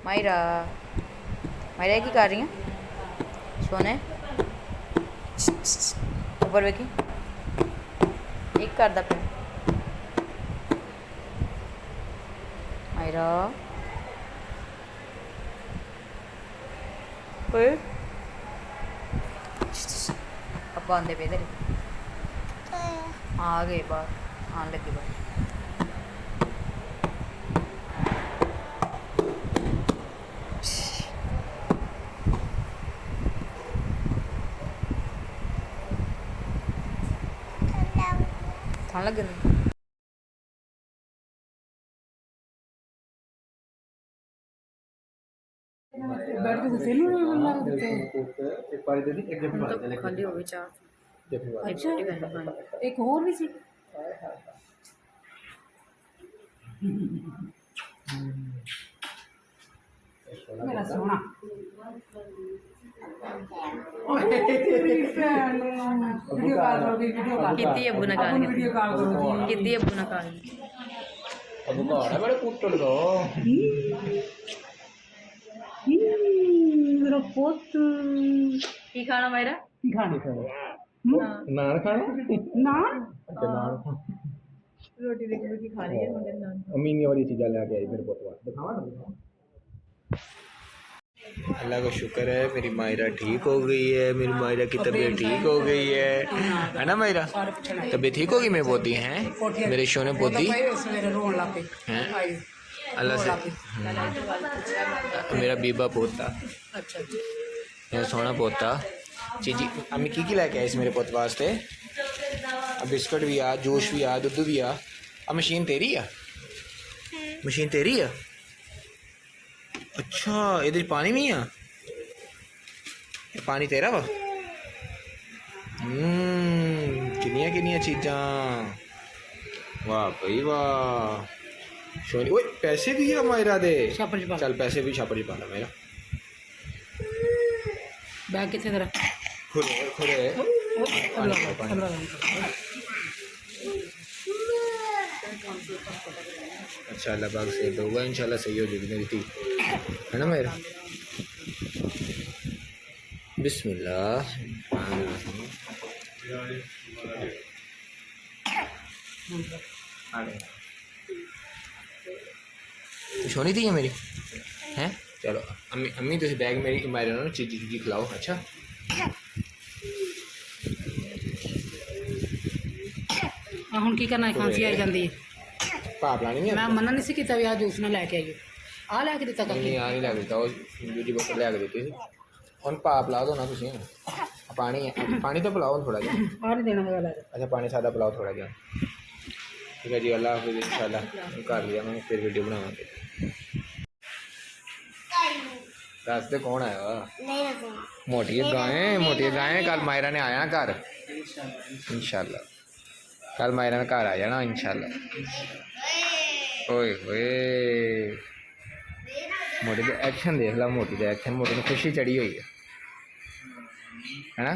मायरा मायरा की कर रही है सोने ऊपर वेखी एक करदा पे मायरा अब आंदे पे इधर आ गए बाहर आने लगे बाहर खाने लगे खाली हो गई चार एक होर भी सी मेरा सोना वीडियो कॉल करो कितनी अब्बू ने कॉल वीडियो कॉल करो कितनी अब्बू ने कॉल अब घर है बड़े कुट्टल दो मेरा पुत की खाना मेरा की खाने नान खाना ना अच्छा नान रोटी देखो की खा रही है मगर नान अम्मी ने वाली चीज़ें लेके आई मेरे पुत वास्ते दिखावा ना अल्लाह का शुक्र है मेरी मायरा ठीक हो गई है मेरी मायरा की तबीयत ठीक हो गई है ना मायरा तबीयत ठीक होगी मेरी पोती हैं मेरे शोने पोती रोन लग पे हैं अल्लाह से मेरा बीबा पोता अच्छा मेरा सोना पोता चीजी अम्मी की लेके आई मेरे पुत वास्ते बिस्कुट भी आ जूस भी आ दुद्ध भी आ मशीन तेरी आ मशीन तेरी आ अच्छा ये पानी भी आ पानी तेरा वा किनिया किनिया चीज़ा वाह भाई वाह सोनी ओए पैसे भी है मायरा दे चल पैसे भी छापर च पाना मेरा बैग कितने तेरा खुले खुले अच्छा अल्लाह पाक से दूंगा इंशाल्लाह सही हो जाएगी मेरी थी है ना मेरा बिस्मिल्लाह सोनी थी है मेरी हैं चलो अम्मी अम्मी तुम बैग मेरी मारे ना चीजी चीजी खिलाओ अच्छा ਹੁਣ ਕੀ ਕਰਨਾ ਖਾਂਸੀ ਆਈ ਜਾਂਦੀ ਹੈ ਭਾਪ ਲਾਣੀ ਨਹੀਂ ਮੈਂ ਮਨਾ ਨਹੀਂ ਸੀ ਕੀਤਾ ਵੀ ਆ ਜੂਸ ਨਾ ਲੈ ਕੇ ਆਈਓ ਆ ਲੈ ਕੇ ਦਿੱਤਾ ਨਹੀਂ ਕਾਕੀ ਆ ਨਹੀਂ ਲੱਗ ਦਿੱਤਾ ਉਹ ਦੂਜੀ ਬੋਤਲ ਲਿਆ ਕੇ ਦਿੱਤੀ ਸੀ ਹੁਣ ਭਾਪ ਲਾ ਦੋ ਨਾ ਤੁਸੀਂ ਪਾਣੀ ਪਾਣੀ ਤਾਂ ਪਿਲਾਓ ਥੋੜਾ ਜਿਹਾ ਆ ਨਹੀਂ ਦੇਣਾ ਹੈਗਾ ਲੈ अच्छा पानी सादा पिलाओ थोड़ा जिहा ठीक है जी अल्लाह हाफिज़ इंशाल्लाह कर लिया मैं फिर वीडियो बनावांगे रास्ते कौन आया मोटी गाय कल मायरा ने आया घर इंशाल्लाह कल मायरा ने घर आ जाना इंशाल्लाह ओए होए मोटी का एक्शन देख ला मोटी का एक्शन मोटी ने खुशी चढ़ी हुई है ना